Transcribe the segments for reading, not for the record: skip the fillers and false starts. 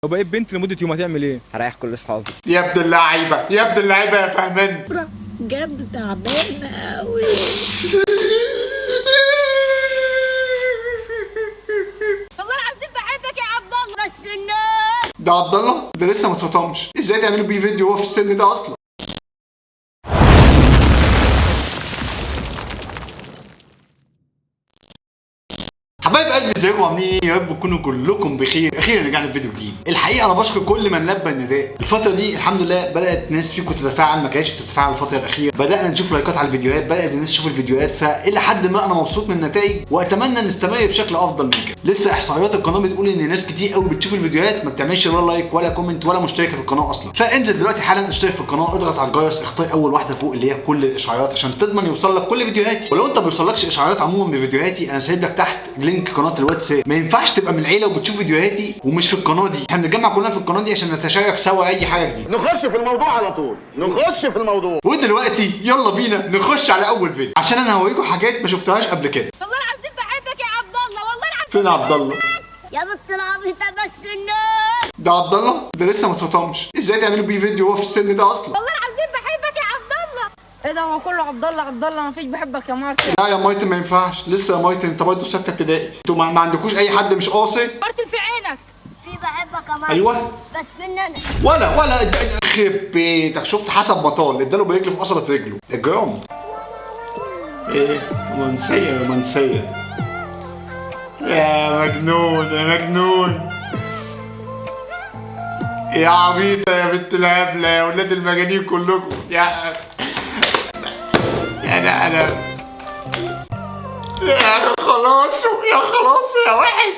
لو بقيت بنت لمده يوم هتعمل ايه؟ هريح كل اصحابي. يا ابن اللعيبه يا ابن اللعيبه يا فهمان. بجد تعبانه قوي. والله العظيم بحبك يا عبد الله. بس الناس ده عبد الله ده لسه ما اتفطمش، ازاي تعملوا بيه فيديو وهو في السن ده اصلا؟ حبايب قلبي ازيكم عاملين ايه؟ يا رب تكونوا كلكم بخير. اخيرا رجعنا بفيديو جديد. الحقيقه انا بشكر كل من لبى النداء. الفتره دي الحمد لله بدات ناس فيكم تتفاعل، ما كانتش بتتفاعل الفتره الاخيره. بدانا نشوف لايكات على الفيديوهات، بدات الناس تشوف الفيديوهات، فالى حد ما انا مبسوط من النتائج واتمنى نستمر بشكل افضل من كده. لسه احصائيات القناه بتقول ان ناس كتير قوي بتشوف الفيديوهات ما بتعملش ولا لايك ولا كومنت ولا مشتركه في القناه اصلا. فانزل دلوقتي حالا اشترك في القناه، اضغط على الجرس، اختار اول واحده فوق اللي هي كل الاشعارات عشان تضمن يوصل لك كل فيديوهاتي. ولو انت ما بيوصلكش اشعارات عموما بفيديوهاتي انا سايب لك تحت لينك قناه الواتساب. ما ينفعش تبقى من العيله وبتشوف فيديوهاتي ومش في القناه دي. احنا بنتجمع كلنا في القناه دي عشان نتشارك سوا اي حاجه جديده. نخش في الموضوع على طول، نخش في الموضوع. ودلوقتي يلا بينا نخش على اول فيديو عشان انا هوريكم حاجات ما شفتهاش قبل كده. والله العظيم بحبك يا عبد الله. والله العظيم فين عبد الله؟ يا بنت العبيطه. بس الناس ده عبد الله ده لسه ما اتفطمش، ازاي تعملوا بيه فيديو وهو في السن ده اصلا؟ والله العظيم بحبك يا عبد الله. ايه ده؟ هو كله عبد الله عبد الله، ما فيش بحبك يا مارتن. لا يا مايتن ما ينفعش، لسه يا مايتن انت برضه في سته ابتدائي، انتوا ما عندكوش اي حد مش قاصر؟ مارتن في عينك. في بحبك يا مارتن. ايوه بس مننا ولا يخرب بيتك. شفت حسب مطال اداله برجله في قصبة رجله. اجرام ايه؟ رومانسية يا مجنون يا مجنون يا عبيطة يا بنت الهبلة يا ولاد المجانين كلكم. يا خلاص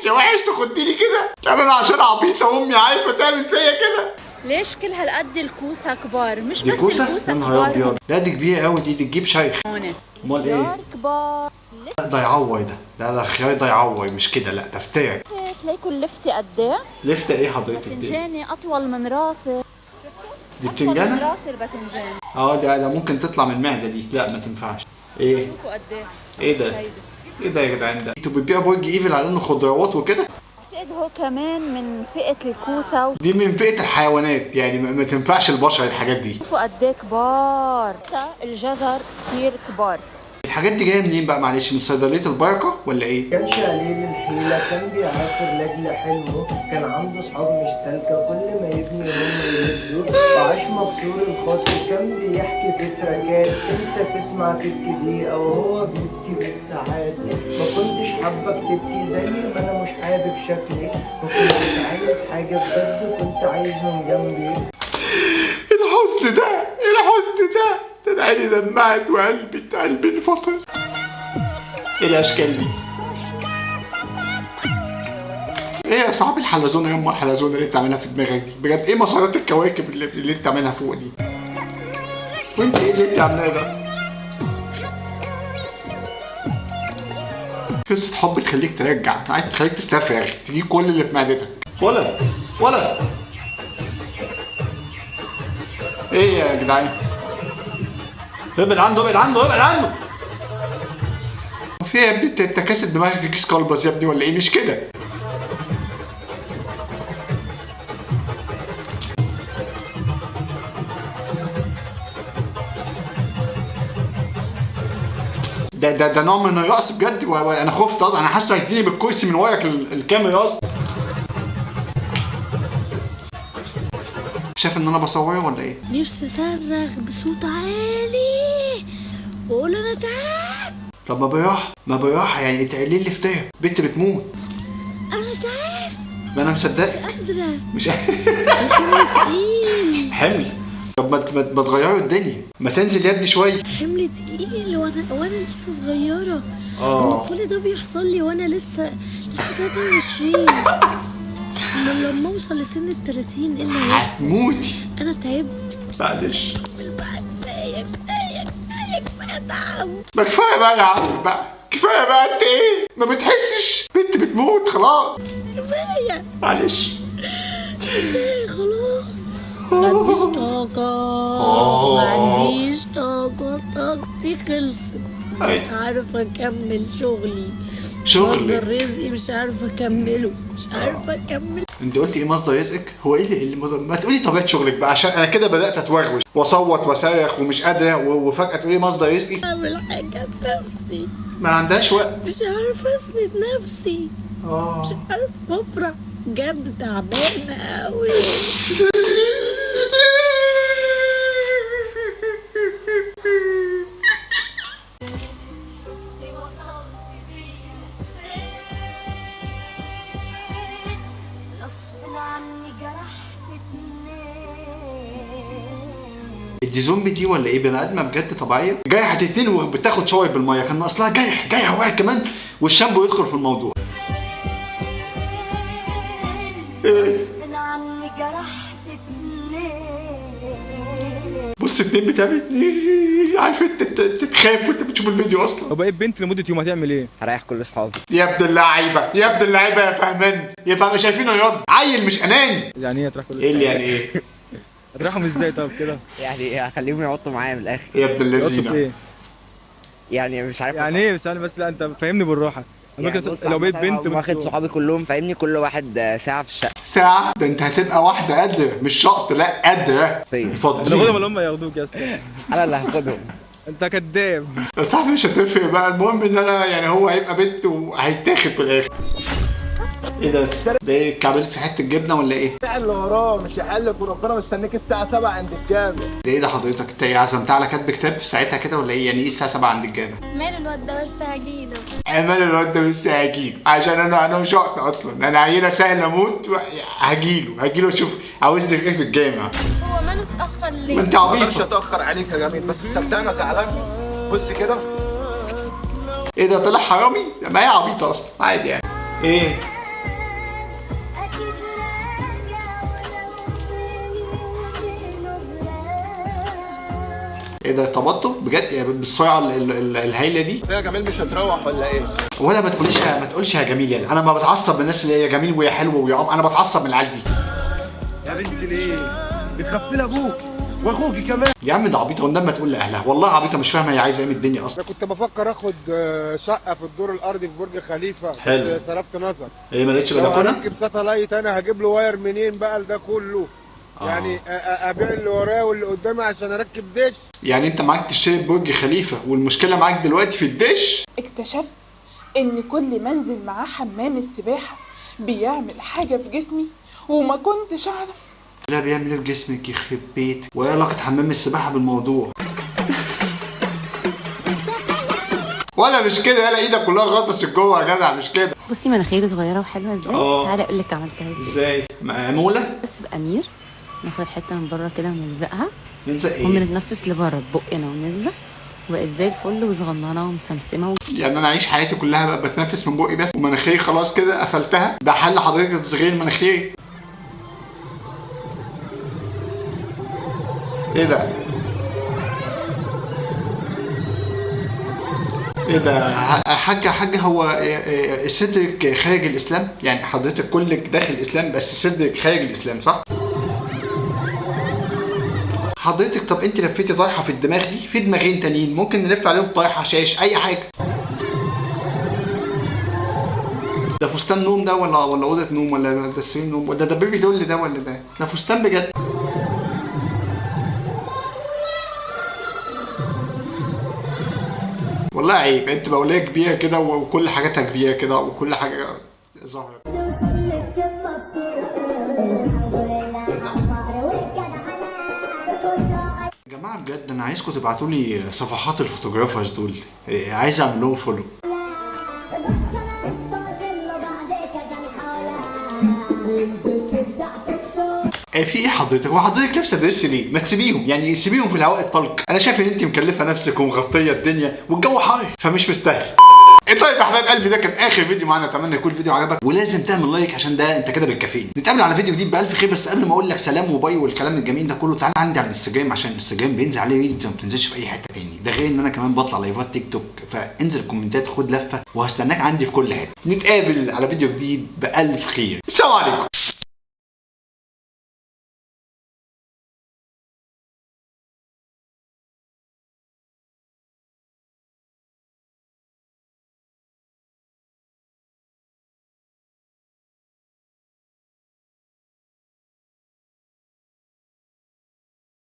يا وحش تخديني كده. انا عشان عبيطة امي عارفة تعمل فيا كده. ليش كل هالقد الكوسه كبار؟ مش دي بس كوسة؟ الكوسه يا نهار كبار. ابيض. لا دي كبيرة قوي، دي تجيب شيخ. هون امال ايه؟ خيار كبار. لا ده يعور ده لا خيار ده يعور مش كده، لا ده فتاك. تلاقيكم لفتي قد ايه؟ لفتة ايه حضرتك دي؟ باذنجاني اطول من راسي. دي اطول من بتنجانة؟ راسي الباذنجان. اه ده ممكن تطلع من المعدة دي، لا ما تنفعش. ايه؟ شوفوا قد ايه. ايه ده؟ ايه ده يا جدعان ده؟ انتوا بتبيعوا برج ايفل على انه خضروات وكده؟ اكيد هو كمان من فئه الكوسه. دي من فئة الحيوانات يعني ما تنفعش البشر الحاجات دي. شوفوا قد ايه كبار. الجزر كتير كبار. الحاجات دي جاية منين بقى معلش؟ من صيدلية البركة ولا ايه؟ كانش عليه الحيلة، كان بيعافر لاجل حلمه، كان عنده صحاب مش سالكة كل ما يبني هم يهدوه، وعاش مكسور الخاطر كان بيحكي في تراكات، انت تسمع تبكي دقيقة وهو بيبكي بالساعات، ما كنتش حابك تبكي زي ما انا مش حابب شكلي، ما كنتش عايز حاجة بجد كنت عايزهم جنبي. الحزن ده انا عيني دمعت وقلبي انفطر. ايه الاشكال دي؟ ايه يا صاحبي الحلزونه يما الحلزونه اللي انت عاملها في دماغك دي؟ بجد ايه مسارات الكواكب اللي انت عاملها فوق دي؟ وانت ايه اللي انت عاملاه ده؟ قصة حب تخليك ترجع، عايز تخليك تستفرغ، تجيب كل اللي في معدتك. ولا ايه يا جدعان؟ ابعد عنه. في يا ابني انت كاسد دماغك في كيس كلبز يا ابني ولا ايه؟ مش كده. ده نوع من الرقص بجد. انا خفت اصلا، انا حاسس هيديني بالكرسي من وراك الكاميرا اصلا. شايف ان انا بصوره ولا ايه؟ نفسي اصرخ بصوت عالي واقول انا تعبت. طب ما بالراحه يعني انت قايلين لي فتاة بنت بتموت. انا تعبت ما انا مش مصدقك. قادره. مش الحمل تقيل. حمل. طب ما تغيروا الدنيا، ما تنزل يا ابني شويه. حمل تقيل وانا لسه صغيره. كل ده بيحصل لي وانا لسه 23. لما اوصل لسن ال 30 ايه اللي هيحصل؟ هتموتي. انا تعبت. معلش كفايه تعب. ما كفايه بقى يا عم بقى، كفايه بقى. انت ايه ما بتحسش؟ بنت بتموت خلاص. كفايه معلش خلاص. ما عنديش طاقة طاقتي خلصت. مش عارفة أكمل شغلي شغل. مصدر رزقي مش عارفه اكمله، مش عارفه اكمل. انت قلت ايه مصدر رزقك؟ هو ايه ما تقولي طبيعه شغلك بقى، عشان انا كده بدات اتوغوش واصوت وصرخ ومش قادره وفجاه تقولي مصدر رزقي. اعمل حاجه بنفسي، ما عندهاش وقت. مش عارفه اسند نفسي، مش عارفه افرح، بجد تعبانه قوي. دي زومبي دي ولا ايه؟ بني ادمه بجد طبيعيه جايحه اتنين وبتاخد شاور بالميه، كان اصلها جايح واحد كمان والشامبو يدخل في الموضوع. بص اتنين بتعمل اتنين، عارف انت تتخاف وانت بتشوف الفيديو اصلا. لو بقيت بنت لمده يوم هتعمل ايه؟ هريح كل اصحابي. يا ابن اللعيبه يا ابن اللعيبه يا فهمان يا فهمان، شايفينه ياض عيل مش اناني. يعني ايه هتريح كل ايه اللي يعني ايه؟ هتريحهم ازاي طب كده؟ يعني هخليهم يعطوا معايا من الاخر. يا ابن يقطوا في اللذينه. ايه؟ يعني مش عارف يعني ايه؟ بس لا انت فاهمني بالراحه. يعني ممكن لو بقيت بنت واخد صحابي كلهم فاهمني، كل واحد ساعه في الشقه. ساعه؟ ده انت هتبقى واحده قادره، مش شقط، لا قادره. فين؟ اتفضل. ناخدهم اللي هم ياخدوك يا اسطى. انا اللي هاخدهم. انت كداب. يا صاحبي مش هتفرق بقى، المهم ان انا يعني هو هيبقى بنت وهيتاخد في الاخر. ايه ده؟ ده ايه اتكعبلت في حته جبنه ولا ايه؟ اللي وراه مش يحلك وربنا مستنيك الساعه 7 عند الجامع. ده ايه ده حضرتك؟ انت ايه عزمتها على كاتب كتاب في ساعتها كده ولا ايه؟ يعني ايه الساعه 7 عند الجامع؟ مال الواد ده بس هجيله. امال الواد ده لسه هجيله عشان انا مش وقت اصلا، انا عيله سهل اموت هجيله اشوف عاوزني في ايه في الجامع. هو ماله اتأخر ليه؟ ما انت مش عبيطه. هتاخر عليك يا جميل، بس السلطانه زعلان. بص كده. ايه ده طلع حرامي؟ ما هي عبيطه اصلا عادي يعني. ايه؟ ايه ده طبطه بجد يعني بالسرعه الهايله دي؟ يا جميل مش هتروح ولا ايه؟ ولا ما تقولش يا جميل، يعني انا ما بتعصب من الناس اللي هي جميل وهي حلوه ويا انا بتعصب من العيال دي. يا بنتي ليه؟ بتخفي ابوك واخوكي كمان. يا عم ده عبيطه والنبي ما تقول لاهلها، والله عبيطه مش فاهمه هي عايزه ايه من الدنيا اصلا. انا كنت بفكر اخد شقه في الدور الارضي في برج خليفه، حلو. بس صرفت نظر. ايه ما لقيتش لو بلكونه؟ هركب ساتلايت انا هجيب له واير منين بقى لده كله؟ يعني ابيع اللي ورايا واللي قدامي عشان اركب دش. يعني انت معاك تشتري برج خليفه والمشكله معاك دلوقتي في الدش؟ اكتشفت ان كل ما انزل معاه حمام السباحة بيعمل حاجة في جسمي وما كنتش اعرف. لا بيعمل ايه في جسمك يخرب بيتك؟ وايه علاقه حمام السباحه بالموضوع؟ ولا مش كده؟ يلا ايدك كلها غطست جوه يا جدع، مش كده. بصي مناخيري صغيره وحلوه ازاي. تعالي اقول لك عملتها ازاي؟ معموله؟ بس بامير ناخد حته من بره كده ونلزقها، نلزق ايه؟ ونتنفس لبره ببقنا ونلزق، وبقت زي الفل وصغننه ومسمسمه يعني انا اعيش حياتي كلها بقى بتنفس من بقي بس ومناخيري خلاص كده قفلتها؟ ده حل حضرتك تصغير مناخيري؟ ايه ده؟ ايه ده؟ حاجة هو صدرك خارج الاسلام؟ يعني حضرتك كلك داخل الاسلام بس صدرك خارج الاسلام صح؟ حضرتك طب انت لفيتي طايحة في الدماغ دي، في دماغين تانيين ممكن نلف عليهم طايحة شاش اي حاجة. ده فستان نوم ده ولا اوضه نوم ولا ده سرير نوم ولا ده بيبي دول ده ولا ده فستان بجد. والله عيب، انت بقولها كبيره كده وكل حاجاتها كبيره كده وكل حاجه ظاهره. يا جماعه بجد انا عايزكم تبعتوا لي صفحات الفوتوغرافرز دول، عايز اعمل لهم فولو. في ايه حضرتك؟ هو حضرتك لابسه درس ليه؟ ما تسيبيهم، يعني سيبيهم في الهواء الطلق. انا شايف ان انت مكلفه نفسك ومغطيه الدنيا والجو حار فمش مستاهل. طيب يا حبايب قلبي ده كان اخر فيديو معانا، اتمنى يكون الفيديو عجبك ولازم تعمل لايك عشان ده انت كده بتكافئني. نتقابل على فيديو جديد بالف خير، بس قبل ما اقول لك سلام وباي والكلام الجميل ده كله تعالى عندي على الانستجرام عشان الانستجرام بينزل عليه ريلز ما بتنزلش في اي حته تاني، ده غير ان انا كمان بطلع لايفات تيك توك، فانزل الكومنتات خد لفه وهستناك عندي في كل حته. نتقابل على فيديو جديد بالف خير، السلام عليكم.